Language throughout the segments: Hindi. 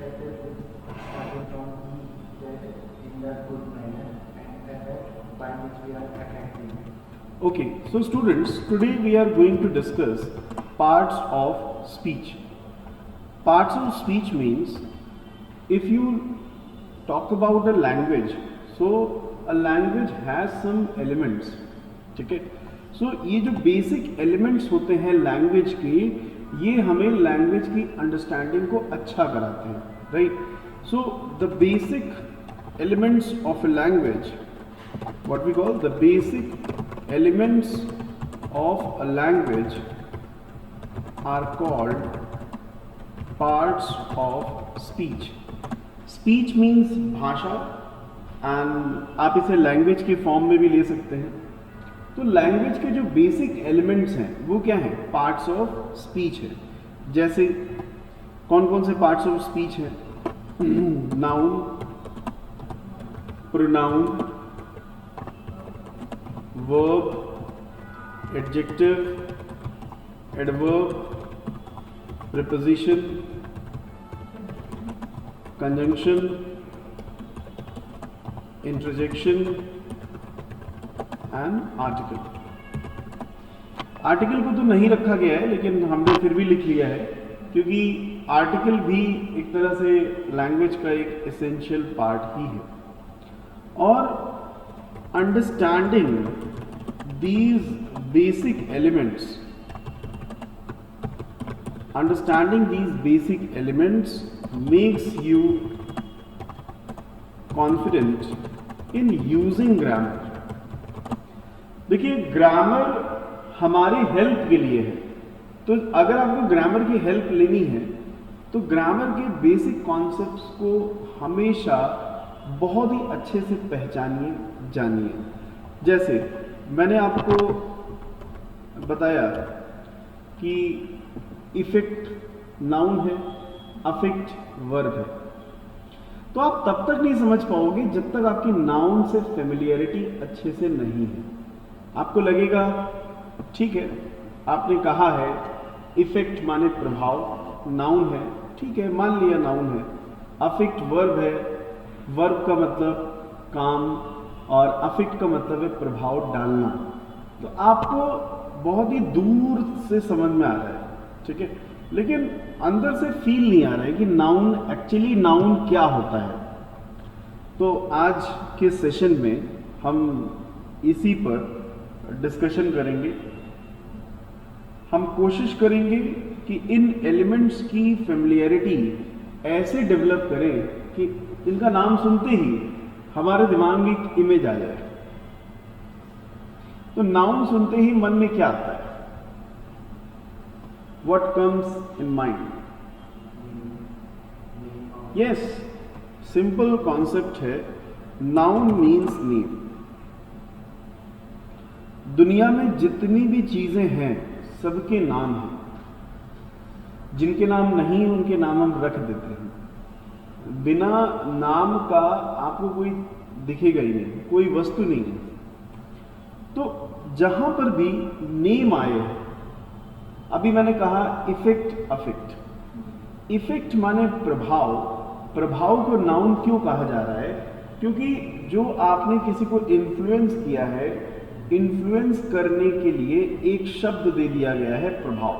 starting from in the good manner and effect by which we are attacking. Okay, so students, today we are going to discuss parts of speech. Parts of speech means if you talk about a language, so a language has some elements, ठीक है. सो ये जो बेसिक एलिमेंट्स होते हैं लैंग्वेज के, ये हमें लैंग्वेज की अंडरस्टैंडिंग को अच्छा कराते हैं, right. So the basic elements of a language, what we call the basic elements of a language are called parts of speech. Speech means भाषा, and आप इसे लैंग्वेज के फॉर्म में भी ले सकते हैं. तो लैंग्वेज के जो बेसिक एलिमेंट्स हैं वो क्या हैं? पार्ट्स ऑफ स्पीच है. जैसे कौन कौन से पार्ट्स ऑफ स्पीच हैं? Noun, pronoun, verb, adjective, adverb, preposition, conjunction, interjection and article. Article को तो नहीं रखा गया है, लेकिन हमने फिर भी लिख लिया है क्योंकि आर्टिकल भी एक तरह से लैंग्वेज का एक एसेंशियल पार्ट ही है. और understanding these basic elements makes you confident in using grammar. देखिए, ग्रामर हमारी हेल्प के लिए है. तो अगर आपको ग्रामर की हेल्प लेनी है तो ग्रामर के बेसिक कॉन्सेप्ट्स को हमेशा बहुत ही अच्छे से पहचानिए, जानिए. जैसे मैंने आपको बताया कि इफेक्ट नाउन है, अफेक्ट वर्ब है. तो आप तब तक नहीं समझ पाओगे जब तक आपकी नाउन से फेमिलियरिटी अच्छे से नहीं है. आपको लगेगा ठीक है, आपने कहा है इफेक्ट माने प्रभाव, नाउन है, ठीक है, मान लिया नाउन है. अफेक्ट वर्ब है, वर्ब का मतलब काम और अफेक्ट का मतलब है प्रभाव डालना. तो आपको बहुत ही दूर से समझ में आ रहा है, ठीक है, लेकिन अंदर से फील नहीं आ रहा है कि नाउन एक्चुअली नाउन क्या होता है. तो आज के सेशन में हम इसी पर डिस्कशन करेंगे. हम कोशिश करेंगे कि इन एलिमेंट्स की फेमिलियरिटी ऐसे डेवलप करें कि इनका नाम सुनते ही हमारे दिमाग में एक इमेज आ जाए. तो नाउन सुनते ही मन में क्या आता है? What comes in mind? Yes, simple concept है. Noun means name. दुनिया में जितनी भी चीजें हैं सबके नाम हैं. जिनके नाम नहीं उनके नाम हम रख देते हैं. बिना नाम का आपको कोई दिखेगा ही नहीं, कोई वस्तु नहीं है. तो जहां पर भी नेम आए, अभी मैंने कहा इफेक्ट, अफेक्ट. इफेक्ट माने प्रभाव. प्रभाव को नाउन क्यों कहा जा रहा है? क्योंकि जो आपने किसी को इन्फ्लुएंस किया है, इन्फ्लुएंस करने के लिए एक शब्द दे दिया गया है, प्रभाव.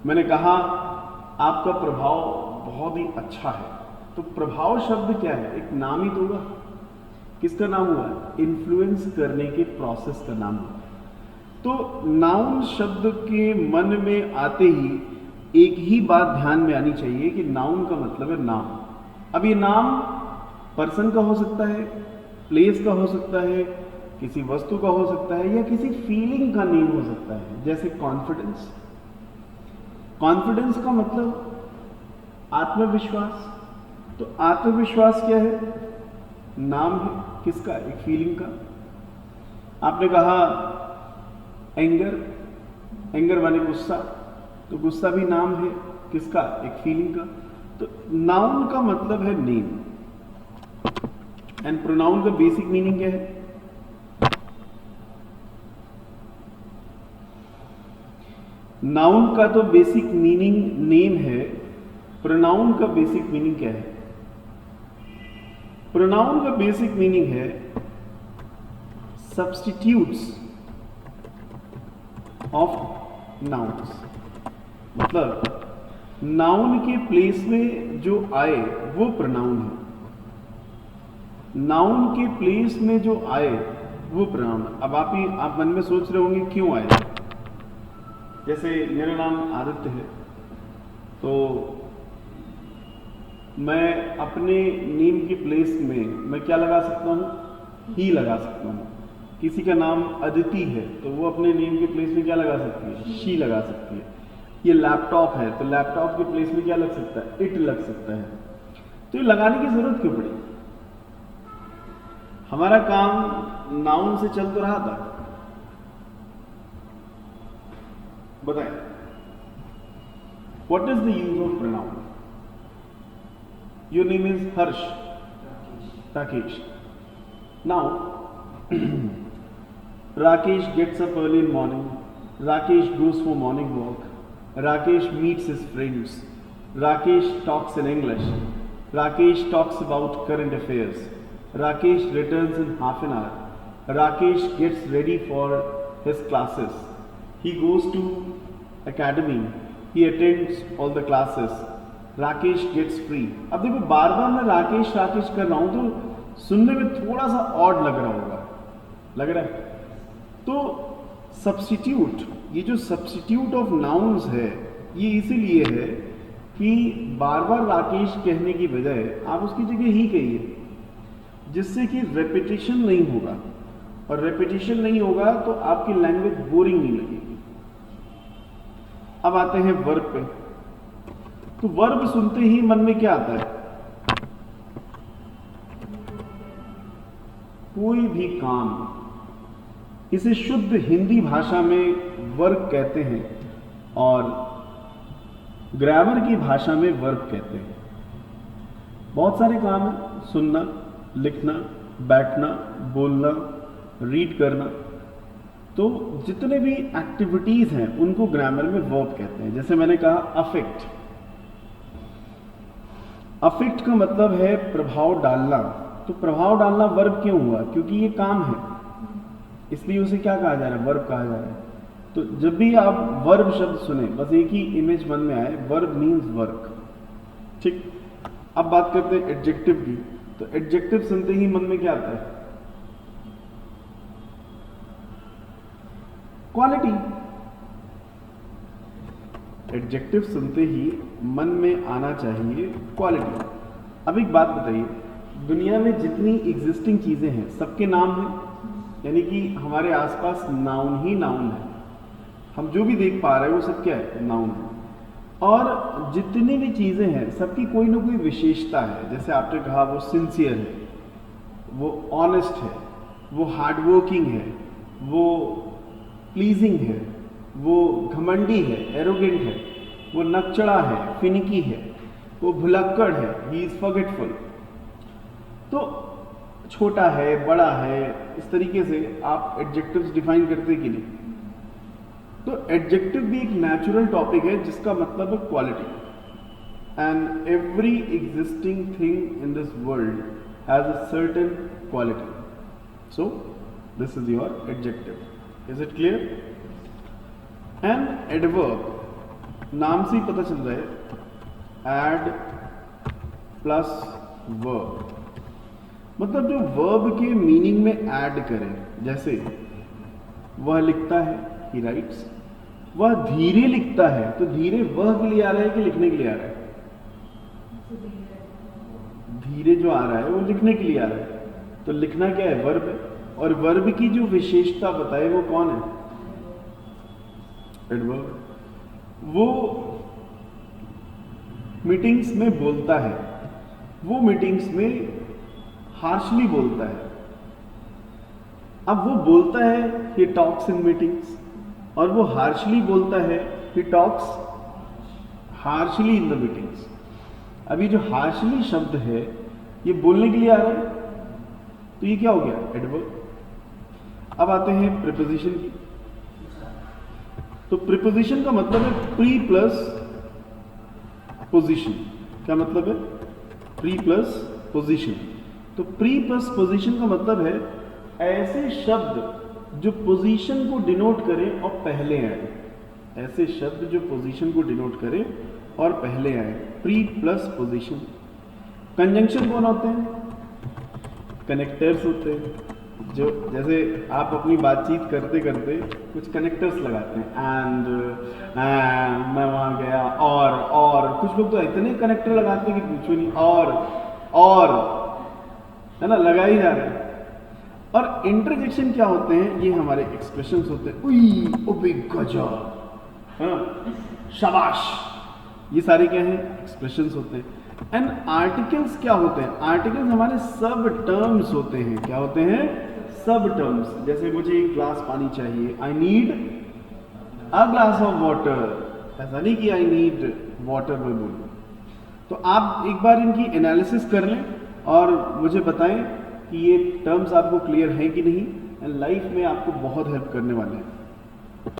मैंने कहा आपका प्रभाव बहुत ही अच्छा है. तो प्रभाव शब्द क्या है? एक नाम ही तो होगा. किसका नाम हुआ? इन्फ्लुएंस करने के प्रोसेस का नाम हुआ. तो नाउन शब्द के मन में आते ही एक ही बात ध्यान में आनी चाहिए कि नाउन का मतलब है नाम. अब ये नाम पर्सन का हो सकता है, प्लेस का हो सकता है, किसी वस्तु का हो सकता है, या किसी फीलिंग का नेम हो सकता है. जैसे कॉन्फिडेंस. कॉन्फिडेंस का मतलब आत्मविश्वास. तो आत्मविश्वास क्या है? नाम है. किसका? एक फीलिंग का. आपने कहा एंगर. एंगर माने गुस्सा. तो गुस्सा भी नाम है. किसका? एक फीलिंग का. तो नाउन का मतलब है नेम. एंड प्रोनाउन का बेसिक मीनिंग क्या है? नाउन का तो बेसिक मीनिंग नेम है, प्रोनाउन का बेसिक मीनिंग क्या है? प्रोनाउन का बेसिक मीनिंग है सब्स्टिट्यूट्स ऑफ नाउन्स। मतलब नाउन के प्लेस में जो आए वो प्रोनाउन है, नाउन के प्लेस में जो आए वो प्रोनाउन। अब आप मन में सोच रहे होंगे क्यों आए। जैसे मेरा नाम आदित्य है, तो मैं अपने नेम के प्लेस में मैं क्या लगा सकता हूँ? ही लगा सकता हूँ। किसी का नाम अदिति है तो वो अपने नेम के प्लेस में क्या लगा सकती है? शी लगा सकती है। ये लैपटॉप है तो लैपटॉप के प्लेस में क्या लग सकता है? इट लग सकता है। तो ये लगाने की जरूरत क्यों पड़ी? हमारा काम नाउन से चल तो रहा था। बताएं, what is the use of pronoun? Your name is Harsh, Rakesh. Now Rakesh gets up early in morning. Rakesh goes for morning walk. Rakesh meets his friends. Rakesh talks in English. Rakesh talks about current affairs. Rakesh returns in half an hour. Rakesh gets ready for his classes. He goes to academy. He attends all the classes. Rakesh gets free. अब देखो बार बार मैं राकेश राकेश कर रहा हूं तो सुनने में थोड़ा सा ऑड लग रहा होगा, लग रहा है? तो सब्स्टिट्यूट, ये जो सब्स्टिट्यूट ऑफ नाउन्स है ये इसीलिए है कि बार बार राकेश कहने की बजाय आप उसकी जगह ही कहिए, जिससे कि रेपिटेशन नहीं होगा, और रेपिटेशन नहीं होगा तो आपकी लैंग्वेज बोरिंग नहीं लगेगी। अब आते हैं वर्ब पे। तो वर्ब सुनते ही मन में क्या आता है? कोई भी काम। इसे शुद्ध हिंदी भाषा में वर्ब कहते हैं और ग्रामर की भाषा में वर्ब कहते हैं। बहुत सारे काम हैं, सुनना, लिखना, बैठना, बोलना, रीड करना। तो जितने भी एक्टिविटीज हैं उनको ग्रामर में वर्ब कहते हैं। जैसे मैंने कहा अफेक्ट, अफेक्ट का मतलब है प्रभाव डालना। तो प्रभाव डालना वर्ब क्यों हुआ? क्योंकि ये काम है, इसलिए उसे क्या कहा जा रहा है? वर्ब कहा जा रहा है। तो जब भी आप वर्ब शब्द सुने बस एक ही इमेज मन में आए, वर्ब मीन्स वर्क। ठीक। अब बात करते हैं एडजेक्टिव की। तो एडजेक्टिव सुनते ही मन में क्या आता है? क्वालिटी। एडजेक्टिव सुनते ही मन में आना चाहिए क्वालिटी। अब एक बात बताइए, दुनिया में जितनी एग्जिस्टिंग चीजें हैं सबके नाम हैं, यानी कि हमारे आसपास नाउन ही नाउन है। हम जो भी देख पा रहे हैं वो सब क्या है? नाउन है। और जितनी भी चीजें हैं सबकी कोई ना कोई विशेषता है। जैसे आपने कहा वो सिंसियर है, वो ऑनेस्ट है, वो हार्डवर्किंग है, वो प्लीजिंग है, वो घमंडी है, एरोगेंट है, वो नकचड़ा है, फिनिकी है, वो भुलक्कड़ है, ही इज फॉरगेटफुल। तो छोटा है, बड़ा है, इस तरीके से आप एडजेक्टिव्स डिफाइन करते कि नहीं? तो एडजेक्टिव भी एक नेचुरल टॉपिक है जिसका मतलब है quality. And every existing thing in this world has a certain quality. So this is your adjective. Is it clear? And adverb, नाम से ही पता चल रहा है, एड प्लस वर्ब, मतलब जो वर्ब के मीनिंग में ऐड करें। जैसे वह लिखता है, ही राइट्स। वह धीरे लिखता है, तो धीरे वह के लिए आ रहा है कि लिखने के लिए आ रहा है? धीरे जो आ रहा है वो लिखने के लिए आ रहा है। तो लिखना क्या है? वर्ब है। और वर्ब की जो विशेषता बताए वो कौन है? एडवर्ब। वो मीटिंग्स में बोलता है, वो मीटिंग्स में हार्शली बोलता है। अब वो बोलता है he talks in meetings, और वो हार्शली बोलता है he talks harshly in the meetings। अभी जो हार्शली शब्द है ये बोलने के लिए आ रहा है, तो ये क्या हो गया? एडवर्ब। अब आते हैं प्रीपोजिशन की। तो प्रीपोजिशन का मतलब है प्री प्लस पोजीशन। क्या मतलब है? Pre plus position. तो प्री प्लस पोजीशन का मतलब है ऐसे शब्द जो पोजीशन को डिनोट करें और पहले आए, ऐसे शब्द जो पोजीशन को डिनोट करें और पहले आए, प्री प्लस पोजीशन। कंजंक्शन कौन होते हैं? कनेक्टर्स होते हैं। जो जैसे आप अपनी बातचीत करते करते कुछ कनेक्टर्स लगाते हैं, एंड मैं वहाँ गया, और कुछ लोग तो इतने कनेक्टर लगाते हैं कि पूछो नहीं, और है ना, लगा ही जा रहे हैं। और इंटरजेक्शन क्या होते हैं? ये हमारे एक्सप्रेशंस होते हैं, उई, ओबे, गजब, हाँ, शाबाश, ये सारे क्या हैं? एक्सप्रेशंस होते हैं। एंड आर्टिकल्स क्या होते हैं? आर्टिकल्स हमारे सब टर्म्स होते हैं। क्या होते हैं? सब टर्म्स। जैसे मुझे एक ग्लास पानी चाहिए, I need a glass of water, ऐसा नहीं कि आई नीड वाटर में बोलूं। तो आप एक बार इनकी एनालिसिस कर लें और मुझे बताएं कि ये टर्म्स आपको क्लियर हैं कि नहीं, एंड लाइफ में आपको बहुत हेल्प करने वाले हैं।